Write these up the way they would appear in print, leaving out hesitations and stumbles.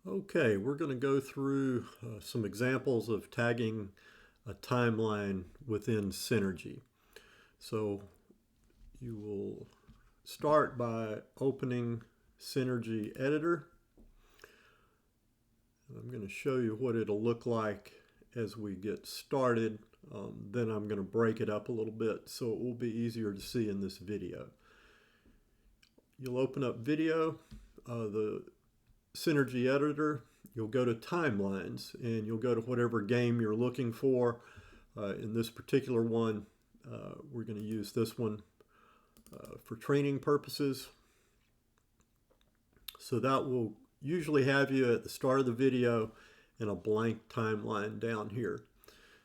Okay, we're going to go through some examples of tagging a timeline within Synergy. So you will start by opening Synergy Editor. I'm going to show you what it'll look like as we get started. Then I'm going to break it up a little bit so it will be easier to see in this video. You'll open up video, the Synergy Editor. You'll go to Timelines and you'll go to whatever game you're looking for. In this particular one, we're going to use this one for training purposes. So that will usually have you at the start of the video in a blank timeline down here.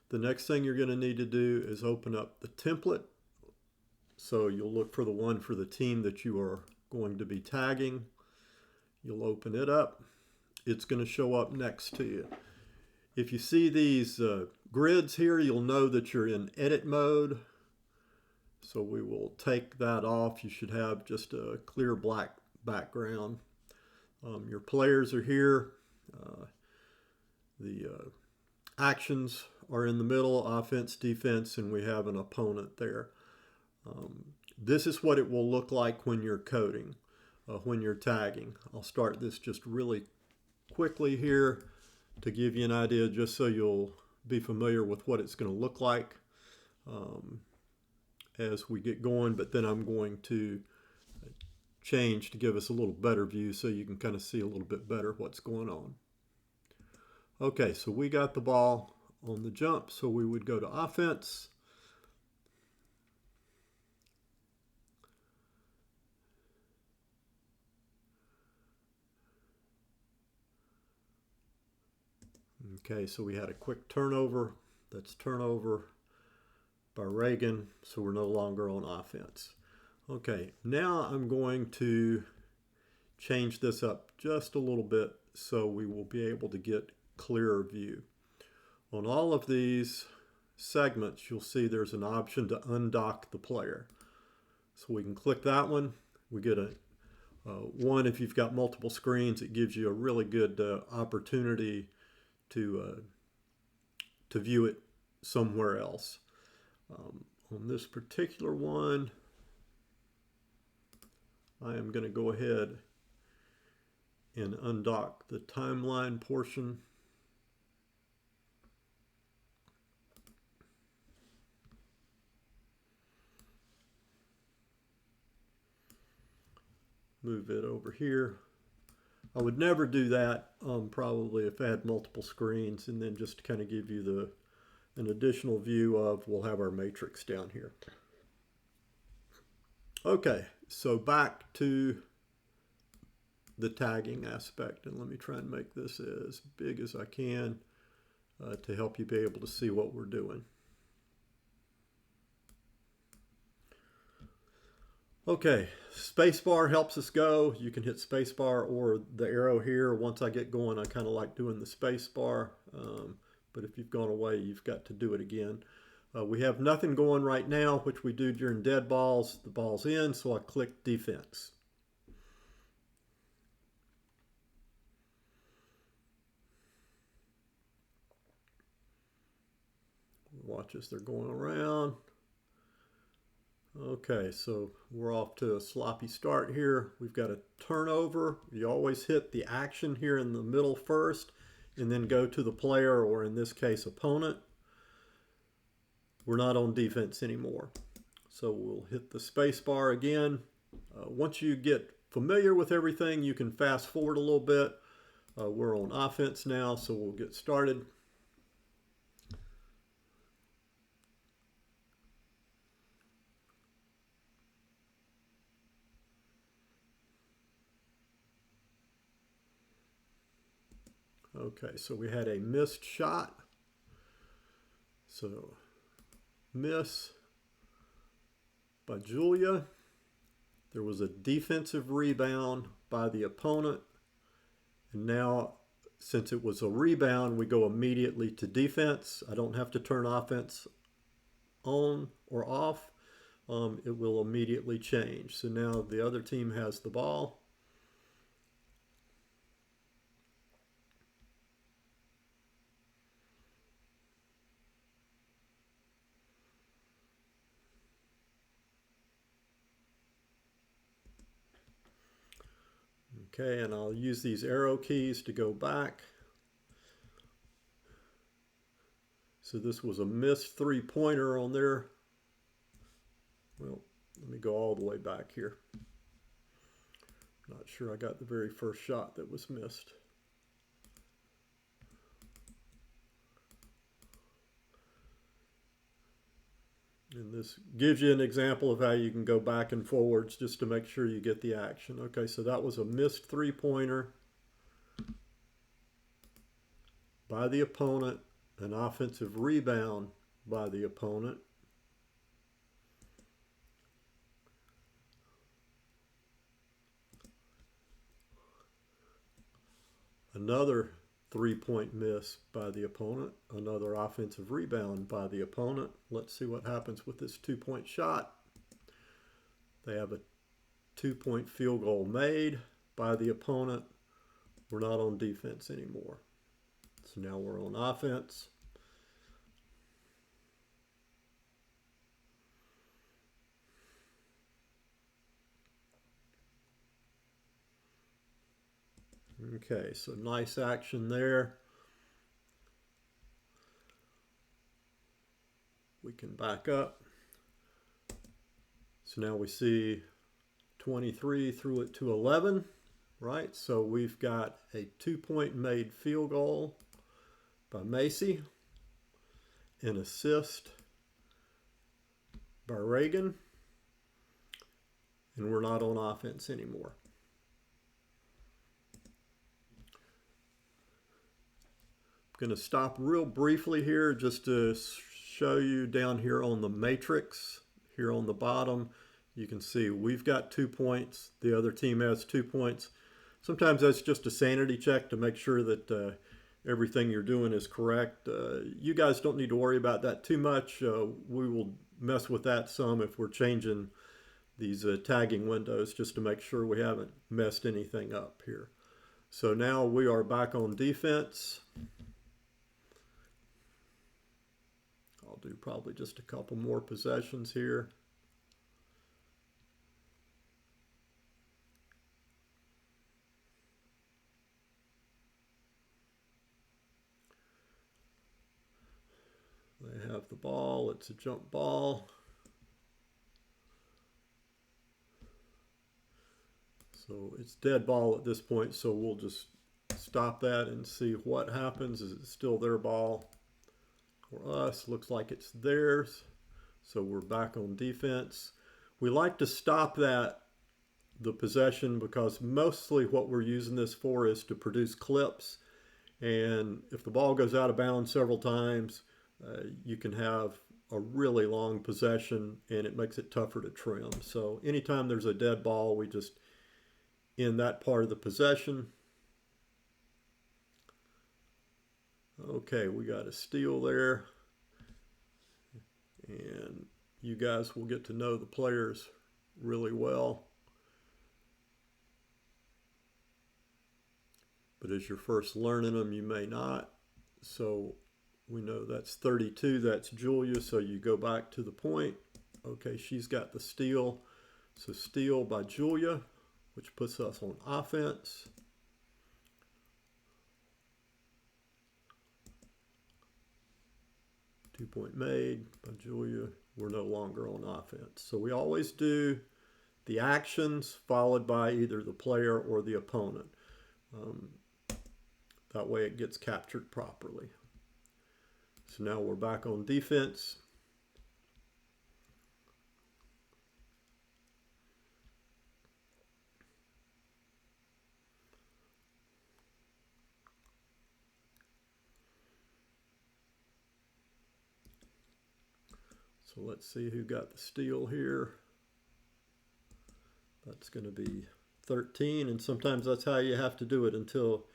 The next thing you're going to need to do is open up the template. So you'll look for the one for the team that you are going to be tagging. You'll open it up. It's going to show up next to you. If you see these grids here, you'll know that you're in edit mode. So we will take that off. You should have just a clear black background. Your players are here. The actions are in the middle, offense, defense, and we have an opponent there. This is what it will look like when you're coding, when you're tagging. I'll start this just really quickly here to give you an idea, just so you'll be familiar with what it's going to look like as we get going. But then I'm going to change to give us a little better view so you can kind of see a little bit better what's going on. Okay, so we got the ball on the jump, so we would go to offense. Okay, so we had a quick turnover. That's turnover by Reagan, so we're no longer on offense. Okay, now I'm going to change this up just a little bit so we will be able to get clearer view. On all of these segments, you'll see there's an option to undock the player. So we can click that one. We get a one, if you've got multiple screens, it gives you a really good opportunity to view it somewhere else. On this particular one, I am going to go ahead and undock the timeline portion. Move it over here. I would never do that probably if I had multiple screens, and then just to kind of give you an additional view of, we'll have our matrix down here. Okay, so back to the tagging aspect, and let me try and make this as big as I can to help you be able to see what we're doing. Okay, spacebar helps us go. You can hit spacebar or the arrow here. Once I get going, I kind of like doing the spacebar, but if you've gone away, you've got to do it again. We have nothing going right now, which we do during dead balls. The ball's in, so I click defense. Watch as they're going around. Okay, so we're off to a sloppy start here. We've got a turnover. You always hit the action here in the middle first and then go to the player, or in this case, opponent. We're not on defense anymore. So we'll hit the space bar again. Once you get familiar with everything, you can fast forward a little bit. We're on offense now, so we'll get started. Okay, so we had a missed shot. So miss by Julia. There was a defensive rebound by the opponent. And now, since it was a rebound, we go immediately to defense. I don't have to turn offense on or off. It will immediately change. So now the other team has the ball. Okay, and I'll use these arrow keys to go back. So this was a missed three-pointer on there. Well, let me go all the way back here. Not sure I got the very first shot that was missed. And this gives you an example of how you can go back and forwards just to make sure you get the action. Okay, so that was a missed three-pointer by the opponent, an offensive rebound by the opponent. Another three-point miss by the opponent, another offensive rebound by the opponent. Let's see what happens with this two-point shot. They have a two-point field goal made by the opponent. We're not on defense anymore. So now we're on offense. Okay, so nice action there. We can back up. So now we see 23 threw it to 11, right? So we've got a two-point made field goal by Macy, an assist by Reagan, and we're not on offense anymore. I'm going to stop real briefly here just to show you down here on the matrix. Here on the bottom, you can see we've got 2 points. The other team has 2 points. Sometimes that's just a sanity check to make sure that everything you're doing is correct. You guys don't need to worry about that too much. We will mess with that some if we're changing these tagging windows just to make sure we haven't messed anything up here. So now we are back on defense. I'll do probably just a couple more possessions here. They have the ball. It's a jump ball. So it's dead ball at this point, so we'll just stop that and see what happens. Is it still their ball? For us, looks like it's theirs. So we're back on defense. We like to stop the possession because mostly what we're using this for is to produce clips. And if the ball goes out of bounds several times, you can have a really long possession and it makes it tougher to trim. So anytime there's a dead ball, we just end that part of the possession. Okay, we got a steal there. And you guys will get to know the players really well. But as you're first learning them, you may not. So we know that's 32, that's Julia. So you go back to the point. Okay, she's got the steal. So steal by Julia, which puts us on offense. Two-point made by Julia. We're no longer on offense. So we always do the actions followed by either the player or the opponent. That way it gets captured properly. So now we're back on defense. So let's see who got the steal here. That's going to be 13, and sometimes that's how you have to do it until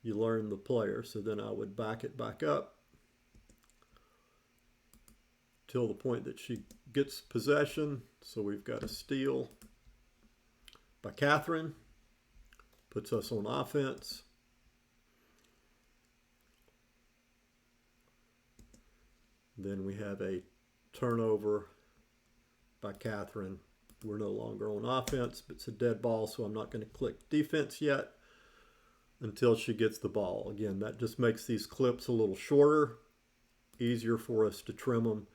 you learn the player. So then I would back it back up till the point that she gets possession. So we've got a steal by Catherine, puts us on offense. Then we have a turnover by Catherine We're no longer on offense, but it's a dead ball, so I'm not going to click defense yet until she gets the ball. Again, that just makes these clips a little shorter, easier for us to trim them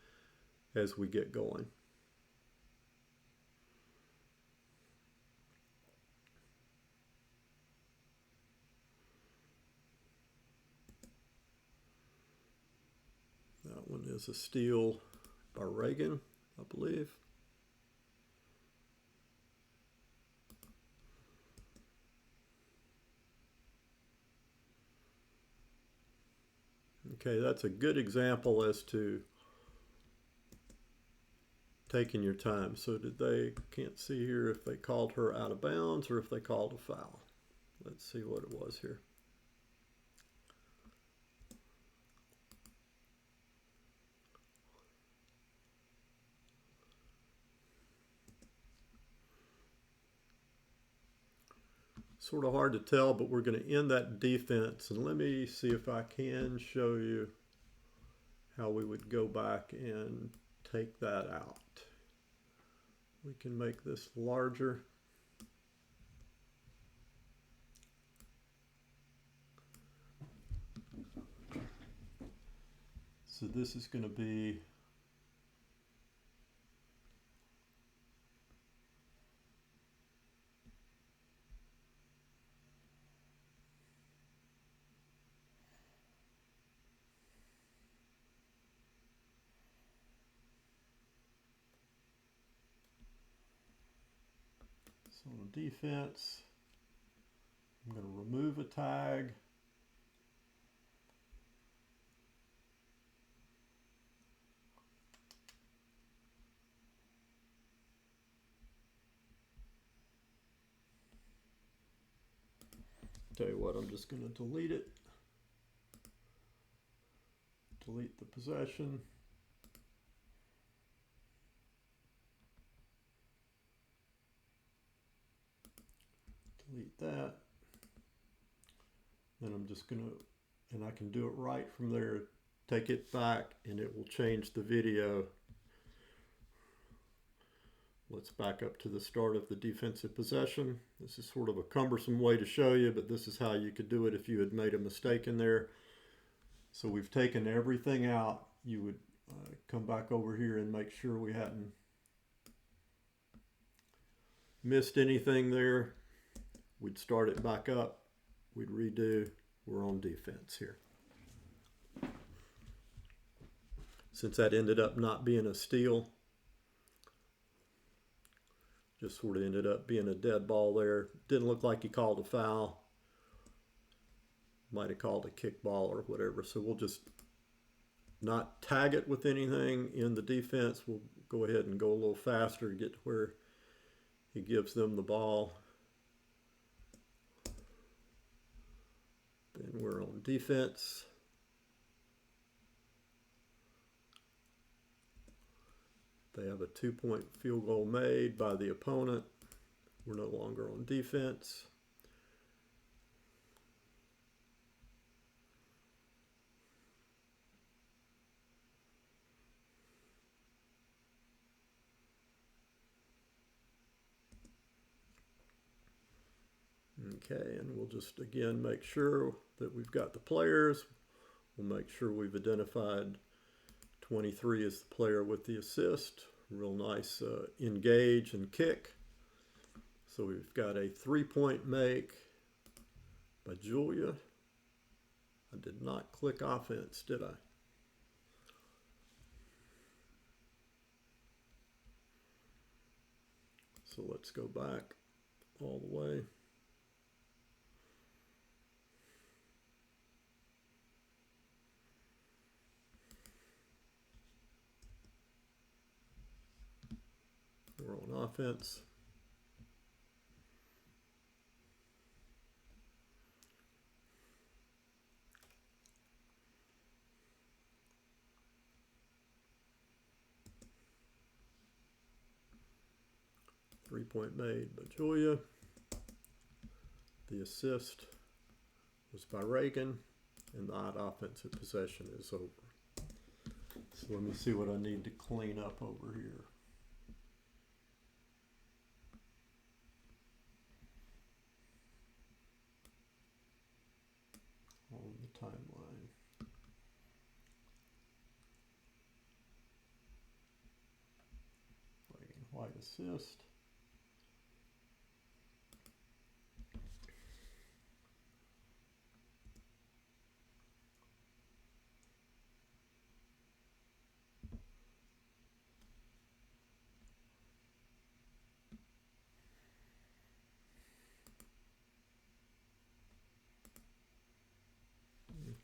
as we get going. That one is a steal by Reagan, I believe. Okay, that's a good example as to taking your time. So can't see here if they called her out of bounds or if they called a foul. Let's see what it was here. Sort of hard to tell, but we're going to end that defense. And let me see if I can show you how we would go back and take that out. We can make this larger. So this is going to be on defense. I'm going to remove a tag. Tell you what, I'm just going to delete it. Delete the possession. Delete that. Then I'm just going to, and I can do it right from there, take it back and it will change the video. Let's back up to the start of the defensive possession. This is sort of a cumbersome way to show you, but this is how you could do it if you had made a mistake in there. So we've taken everything out. You would come back over here and make sure we hadn't missed anything there. We'd start it back up. We'd redo. We're on defense here. Since that ended up not being a steal, just sort of ended up being a dead ball there. Didn't look like he called a foul. Might have called a kickball or whatever. So we'll just not tag it with anything in the defense. We'll go ahead and go a little faster to get to where he gives them the ball. Then we're on defense. They have a 2-point field goal made by the opponent. We're no longer on defense. Okay, and we'll just again make sure that we've got the players. We'll make sure we've identified 23 is the player with the assist. Real nice engage and kick. So we've got a 3-point make by Julia. I did not click offense, did I? So let's go back all the way. We're on offense. Three-point made by Julia. The assist was by Reagan, and the odd offensive possession is over. So let me see what I need to clean up over here. timeline. White assist.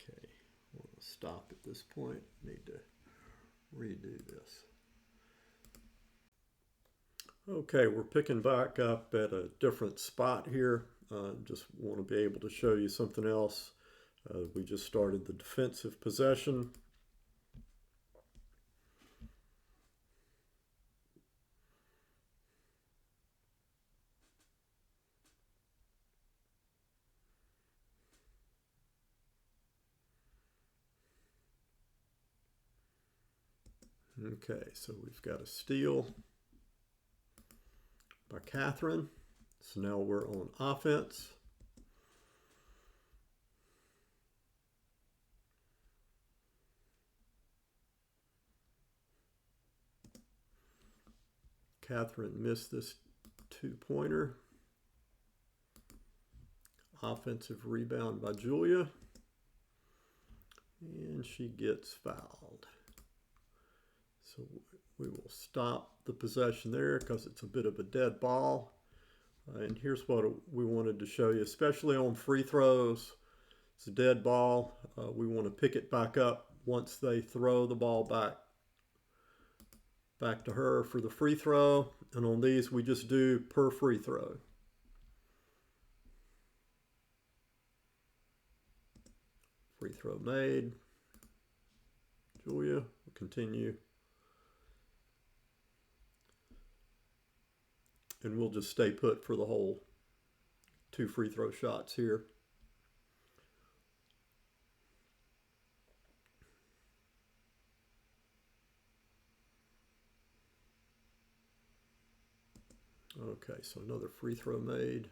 Okay, we'll stop at this point. Need to redo this. Okay, we're picking back up at a different spot here. Just want to be able to show you something else. We just started the defensive possession. Okay, so we've got a steal by Catherine. So now we're on offense. Catherine missed this two-pointer. Offensive rebound by Julia. And she gets fouled. So we will stop the possession there because it's a bit of a dead ball. And here's what we wanted to show you, especially on free throws. It's a dead ball. We want to pick it back up once they throw the ball back to her for the free throw. And on these, we just do per free throw. Free throw made. Julia will continue. And we'll just stay put for the whole 2 free throw shots here. Okay, so another free throw made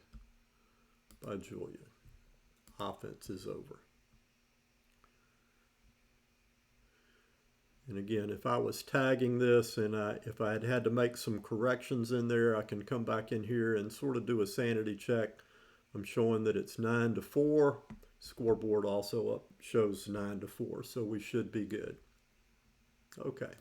by Julia. Offense is over. And again, if I was tagging this and if I had to make some corrections in there, I can come back in here and sort of do a sanity check. I'm showing that it's 9-4. Scoreboard also shows 9-4, so we should be good. Okay.